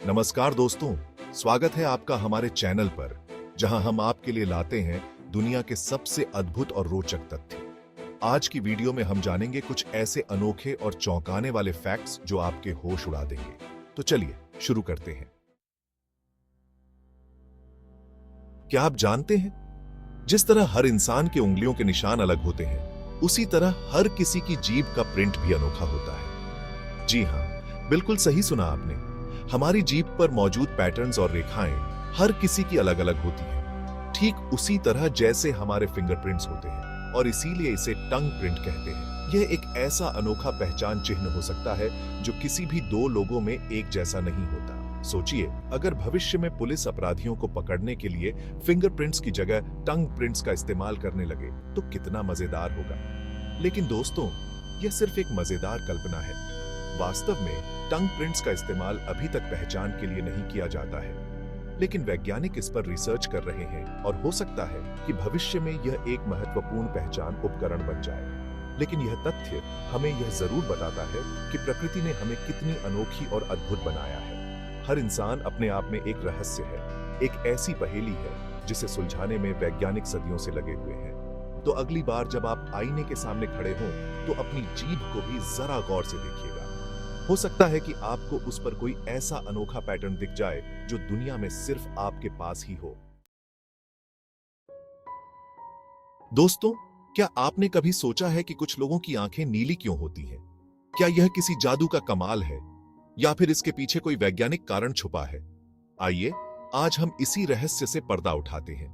नमस्कार दोस्तों, स्वागत है आपका हमारे चैनल पर, जहां हम आपके लिए लाते हैं दुनिया के सबसे अद्भुत और रोचक तथ्य। आज की वीडियो में हम जानेंगे कुछ ऐसे अनोखे और चौंकाने वाले फैक्ट्स जो आपके होश उड़ा देंगे। तो चलिए शुरू करते हैं। क्या आप जानते हैं, जिस तरह हर इंसान के उंगलियों के निशान अलग होते हैं, उसी तरह हर किसी की जीभ का प्रिंट भी अनोखा होता है। जी हां, बिल्कुल सही सुना आपने। हमारी जीभ पर मौजूद पैटर्न्स और रेखाएं हर किसी की अलग अलग होती हैं, ठीक उसी तरह जैसे हमारे फिंगरप्रिंट्स होते हैं, और इसीलिए इसे टंग प्रिंट कहते हैं। यह एक ऐसा अनोखा पहचान चिन्ह हो सकता है जो किसी भी दो लोगों में एक जैसा नहीं होता। सोचिए, अगर भविष्य में पुलिस अपराधियों को पकड़ने के लिए फिंगरप्रिंट्स की जगह टंग प्रिंट्स का इस्तेमाल करने लगे तो कितना मजेदार होगा। लेकिन दोस्तों, यह सिर्फ एक मजेदार कल्पना है। वास्तव में टंग प्रिंट्स का इस्तेमाल अभी तक पहचान के लिए नहीं किया जाता है, लेकिन वैज्ञानिक इस पर रिसर्च कर रहे हैं और हो सकता है कि भविष्य में यह एक महत्वपूर्ण पहचान उपकरण बन जाए। लेकिन यह तथ्य हमें यह जरूर बताता है कि प्रकृति ने हमें कितनी अनोखी और अद्भुत बनाया है। हर इंसान अपने आप में एक रहस्य है, एक ऐसी पहेली है जिसे सुलझाने में वैज्ञानिक सदियों से लगे हुए हैं। तो अगली बार जब आप आईने के सामने खड़े हों तो अपनी जीभ को भी जरा गौर से देखिएगा। हो सकता है कि आपको उस पर कोई ऐसा अनोखा पैटर्न दिख जाए जो दुनिया में सिर्फ आपके पास ही हो। दोस्तों, क्या आपने कभी सोचा है कि कुछ लोगों की आंखें नीली क्यों होती हैं? क्या यह किसी जादू का कमाल है या फिर इसके पीछे कोई वैज्ञानिक कारण छुपा है? आइए आज हम इसी रहस्य से पर्दा उठाते हैं।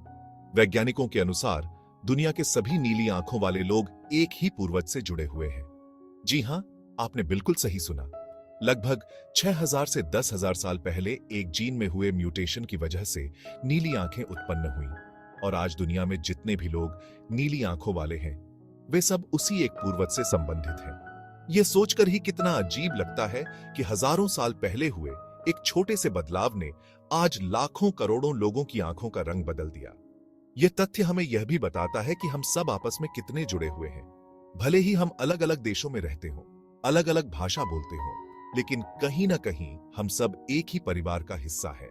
वैज्ञानिकों के अनुसार दुनिया के सभी नीली आंखों वाले लोग एक ही पूर्वज से जुड़े हुए हैं। जी हां, आपने बिल्कुल सही सुना। लगभग 6000 से 10,000 साल पहले एक जीन में हुए म्यूटेशन की वजह से नीली आंखें उत्पन्न हुईं, और आज दुनिया में जितने भी लोग नीली आंखों वाले हैं, वे सब उसी एक पूर्वज से संबंधित हैं। यह सोचकर ही कितना अजीब लगता है कि हजारों साल पहले हुए एक छोटे से बदलाव ने आज लाखों करोड़ों लोगों की आंखों का रंग बदल दिया। यह तथ्य हमें यह भी बताता है कि हम सब आपस में कितने जुड़े हुए हैं। भले ही हम अलग अलग देशों में रहते हों, अलग अलग भाषा बोलते हों, लेकिन कहीं ना कहीं हम सब एक ही परिवार का हिस्सा है।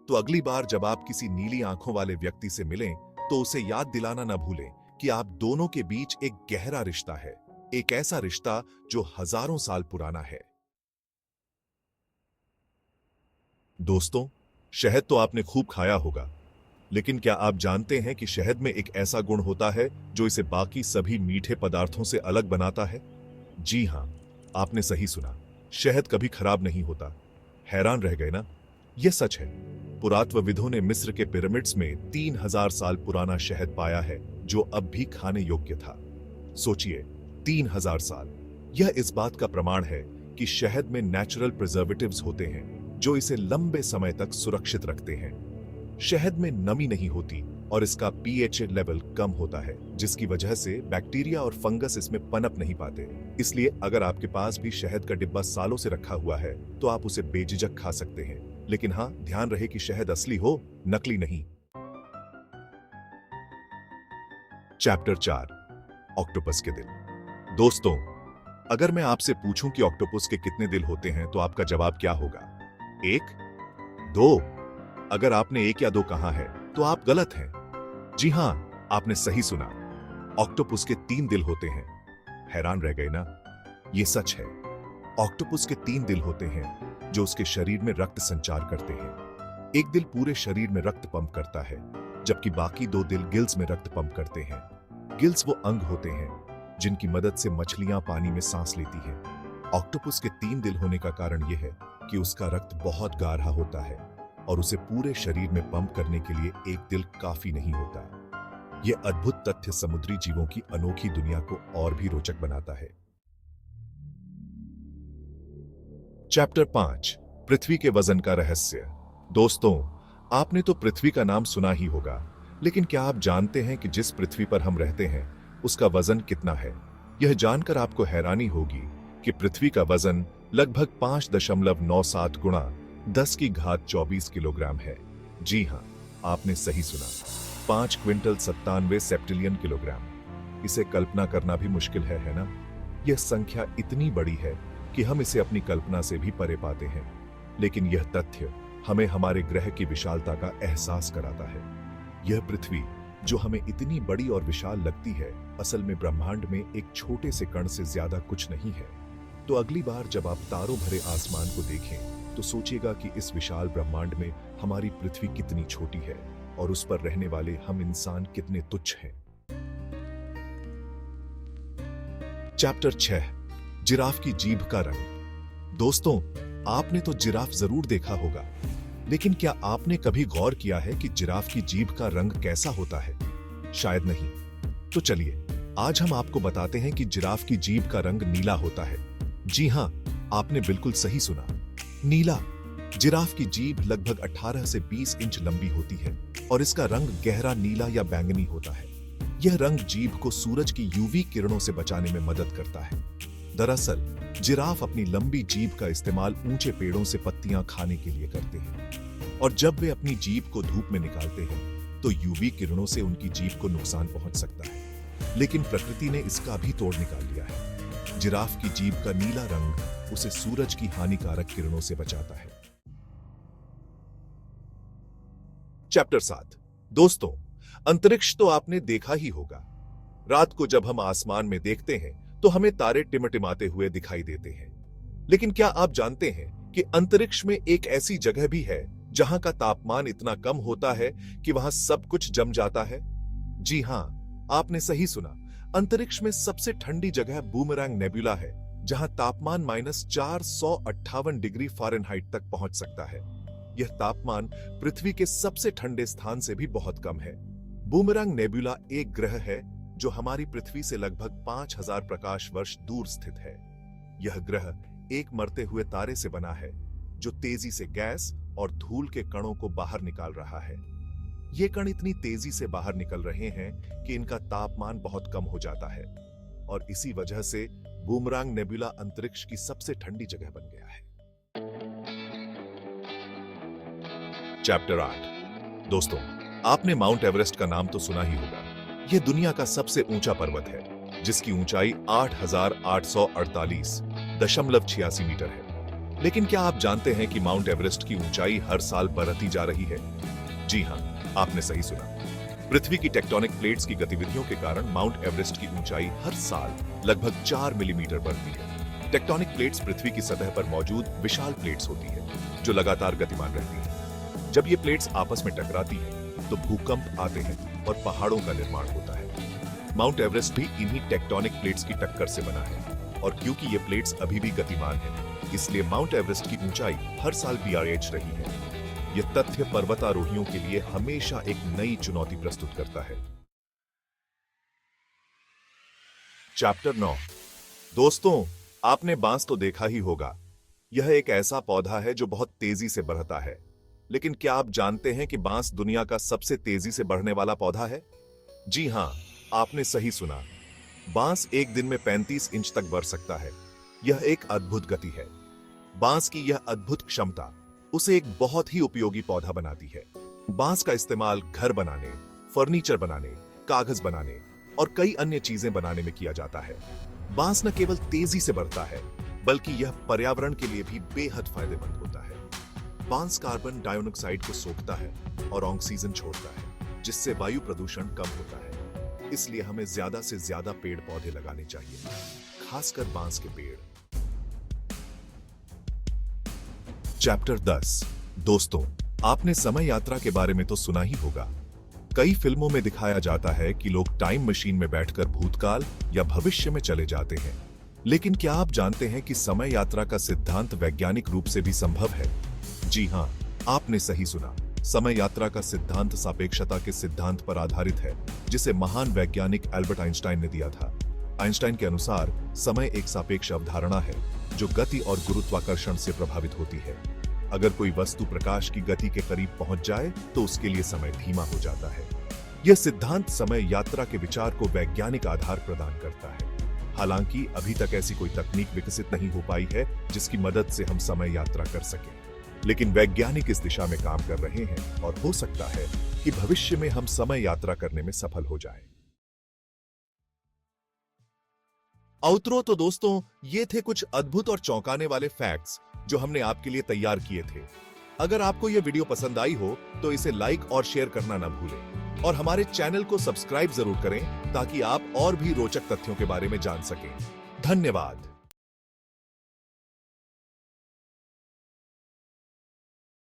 तो अगली बार जब आप किसी नीली आंखों वाले व्यक्ति से मिलें तो उसे याद दिलाना न भूलें कि आप दोनों के बीच एक गहरा रिश्ता है, एक ऐसा रिश्ता जो हजारों साल पुराना है। दोस्तों, शहद तो आपने खूब खाया होगा, लेकिन क्या आप जानते हैं कि शहद में एक ऐसा गुण होता है जो इसे बाकी सभी मीठे पदार्थों से अलग बनाता है? जी हां, आपने सही सुना, शहद कभी खराब नहीं होता। हैरान रह गए ना? यह सच है। पुरातत्वविदों ने मिस्र के पिरामिड्स में 3000 साल पुराना शहद पाया है जो अब भी खाने योग्य था। सोचिए, 3000 साल। यह इस बात का प्रमाण है कि शहद में नेचुरल प्रिजर्वेटिव्स होते हैं जो इसे लंबे समय तक सुरक्षित रखते हैं। शहद में नमी नहीं होती और इसका पीएच लेवल कम होता है, जिसकी वजह से बैक्टीरिया और फंगस इसमें पनप नहीं पाते। इसलिए अगर आपके पास भी शहद का डिब्बा सालों से रखा हुआ है तो आप उसे बेझिझक खा सकते हैं। लेकिन हाँ, ध्यान रहे कि शहद असली हो, नकली नहीं। चैप्टर 4, ऑक्टोपस के दिल। दोस्तों, अगर मैं आपसे पूछूं कि ऑक्टोपस के कितने दिल होते हैं तो आपका जवाब क्या होगा? 1, 2? अगर आपने 1 या 2 कहा है तो आप गलत हैं। जी हां, आपने सही सुना। ऑक्टोपस के 3 दिल होते हैं। हैरान रह गए ना? यह सच है। ऑक्टोपस के 3 दिल होते हैं जो उसके शरीर में रक्त संचार करते हैं। एक दिल पूरे शरीर में रक्त पंप करता है, जबकि बाकी 2 दिल गिल्स में रक्त पंप करते हैं। गिल्स वो अंग होते हैं जिनकी मदद से मछलियां पानी में सांस लेती हैं। ऑक्टोपस के 3 दिल होने का कारण यह है कि उसका रक्त बहुत गाढ़ा होता है और उसे पूरे शरीर में पंप करने के लिए एक दिल काफी नहीं होता। यह अद्भुत तथ्य समुद्री जीवों की अनोखी दुनिया को और भी रोचक बनाता है। चैप्टर 5, पृथ्वी के वजन का रहस्य। दोस्तों, आपने तो पृथ्वी का नाम सुना ही होगा, लेकिन क्या आप जानते हैं कि जिस पृथ्वी पर हम रहते हैं उसका वजन कितना है? यह जानकर आपको हैरानी होगी कि पृथ्वी का वजन लगभग 5.97 गुणा 10 की घात 24 किलोग्राम है। जी हां, आपने सही सुना, 5 क्विंटल 97 सेप्टिलियन किलोग्राम। इसे कल्पना करना भी मुश्किल है ना? यह संख्या इतनी बड़ी है कि हम इसे अपनी कल्पना से भी परे पाते हैं। लेकिन यह तथ्य हमें हमारे ग्रह की विशालता का एहसास कराता है। यह पृथ्वी जो हमें इतनी बड़ी और विशाल लगती है, असल में ब्रह्मांड में एक छोटे से कण से ज्यादा कुछ नहीं है। तो अगली बार जब आप तारों भरे आसमान को देखें तो सोचिएगा कि इस विशाल ब्रह्मांड में हमारी पृथ्वी कितनी छोटी है और उस पर रहने वाले हम इंसान कितने तुच्छ हैं। चैप्टर 6, जिराफ की जीभ का रंग। दोस्तों, आपने तो जिराफ जरूर देखा होगा, लेकिन क्या आपने कभी गौर किया है कि जिराफ की जीभ का रंग कैसा होता है? शायद नहीं। तो चलिए आज हम आपको बताते हैं कि जिराफ की जीभ का रंग नीला होता है। जी हां, आपने बिल्कुल सही सुना, नीला। जिराफ की जीभ लगभग 18 से 20 इंच लंबी होती है और इसका रंग गहरा नीला या बैंगनी होता है। यह रंग जीभ को सूरज की यूवी किरणों से बचाने में मदद करता है। दरअसल जिराफ अपनी लंबी जीभ का इस्तेमाल ऊंचे पेड़ों से पत्तियां खाने के लिए करते हैं और जब वे अपनी जीभ को धूप में निकालते हैं तो यूवी किरणों से उनकी जीभ को नुकसान पहुंच सकता है, लेकिन प्रकृति ने इसका भी तोड़ निकाल लिया है। जिराफ की जीभ का नीला रंग उसे सूरज की हानिकारक किरणों से बचाता है। चैप्टर 7। दोस्तों, अंतरिक्ष तो आपने देखा ही होगा। रात को जब हम आसमान में देखते हैं तो हमें तारे टिमटिमाते हुए दिखाई देते हैं, लेकिन क्या आप जानते हैं कि अंतरिक्ष में एक ऐसी जगह भी है जहां का तापमान इतना कम होता है कि वहां सब कुछ जम जाता है? जी हां, आपने सही सुना। अंतरिक्ष में सबसे ठंडी जगह बूमरैंग नेबुला है, जहां तापमान -458 डिग्री फ़ारेनहाइट तक पहुंच सकता है। यह तापमान पृथ्वी के सबसे ठंडे स्थान से भी बहुत कम है। बूमरैंग नेबुला एक ग्रह है जो हमारी पृथ्वी से लगभग 5000 प्रकाश वर्ष दूर स्थित है। यह ग्रह एक मरते हुए तारे से बना है जो तेजी से गैस और धूल के कणों को बाहर निकाल रहा है। ये कण इतनी तेजी से बाहर निकल रहे हैं कि इनका तापमान बहुत कम हो जाता है और इसी वजह से बूमरैंग नेबुला अंतरिक्ष की सबसे ठंडी जगह बन गया है। चैप्टर 8। दोस्तों, आपने माउंट एवरेस्ट का नाम तो सुना ही होगा। यह दुनिया का सबसे ऊंचा पर्वत है जिसकी ऊंचाई 8,848.86 मीटर है। लेकिन क्या आप जानते हैं कि माउंट एवरेस्ट की ऊंचाई हर साल बढ़ती जा रही है? जी हां, आपने सही सुना। पृथ्वी की टेक्टोनिक प्लेट्स की गतिविधियों के कारण माउंट एवरेस्ट की ऊंचाई हर साल लगभग 4 मिलीमीटर बढ़ती है। टेक्टोनिक प्लेट्स पृथ्वी की सतह पर मौजूद विशाल प्लेट्स होती है जो लगातार गतिमान रहती है। जब ये प्लेट्स आपस में टकराती हैं तो भूकंप आते हैं और पहाड़ों का निर्माण होता है। माउंट एवरेस्ट भी इन्हीं टेक्टोनिक प्लेट्स की टक्कर से बना है और क्योंकि ये प्लेट्स अभी भी गतिमान हैं, इसलिए माउंट एवरेस्ट की ऊंचाई हर साल बढ़ रही है। यह तथ्य पर्वतारोहियों के लिए हमेशा एक नई चुनौती प्रस्तुत करता है। चैप्टर 9। दोस्तों, आपने बांस तो देखा ही होगा। यह एक ऐसा पौधा है जो बहुत तेजी से बढ़ता है, लेकिन क्या आप जानते हैं कि बांस दुनिया का सबसे तेजी से बढ़ने वाला पौधा है? जी हां, आपने सही सुना। बांस एक दिन में 35 इंच तक बढ़ सकता है। यह एक अद्भुत गति है। बांस की यह अद्भुत क्षमता उसे एक बहुत ही उपयोगी पौधा बनाती है। बांस का इस्तेमाल घर बनाने, फर्नीचर बनाने, कागज बनाने और कई अन्य चीजें बनाने में किया जाता है। बांस न केवल तेजी से बढ़ता है, बल्कि यह पर्यावरण के लिए भी बेहद फायदेमंद होता है। बांस कार्बन डाइऑक्साइड को सोखता है और ऑक्सीजन छोड़ता है, जिससे वायु प्रदूषण कम होता है। इसलिए हमें ज्यादा से ज्यादा पेड़ पौधे लगाने चाहिए, खासकर बांस के पेड़। चैप्टर 10। दोस्तों, आपने समय यात्रा के बारे में तो सुना ही होगा। कई फिल्मों में दिखाया जाता है कि लोग टाइम मशीन में बैठकर भूतकाल या भविष्य में चले जाते हैं, लेकिन क्या आप जानते हैं कि समय यात्रा का सिद्धांत वैज्ञानिक रूप से भी संभव है? जी हां, आपने सही सुना। समय यात्रा का सिद्धांत सापेक्षता के सिद्धांत पर आधारित है, जिसे महान वैज्ञानिक एल्बर्ट आइंस्टाइन ने दिया था। आइंस्टाइन के अनुसार समय एक सापेक्ष अवधारणा है जो गति और गुरुत्वाकर्षण से प्रभावित होती है। अगर कोई वस्तु प्रकाश की गति के करीब पहुंच जाए तो उसके लिए समय धीमा हो जाता है। यह सिद्धांत समय यात्रा के विचार को वैज्ञानिक आधार प्रदान करता है। हालांकि अभी तक ऐसी कोई तकनीक विकसित नहीं हो पाई है जिसकी मदद से हम समय यात्रा कर सकें, लेकिन वैज्ञानिक इस दिशा में काम कर रहे हैं और हो सकता है कि भविष्य में हम समय यात्रा करने में सफल हो जाएं। आउटरो तो दोस्तों, ये थे कुछ अद्भुत और चौंकाने वाले फैक्ट्स जो हमने आपके लिए तैयार किए थे। अगर आपको यह वीडियो पसंद आई हो तो इसे लाइक और शेयर करना न भूलें और हमारे चैनल को सब्सक्राइब जरूर करें ताकि आप और भी रोचक तथ्यों के बारे में जान सकें। धन्यवाद।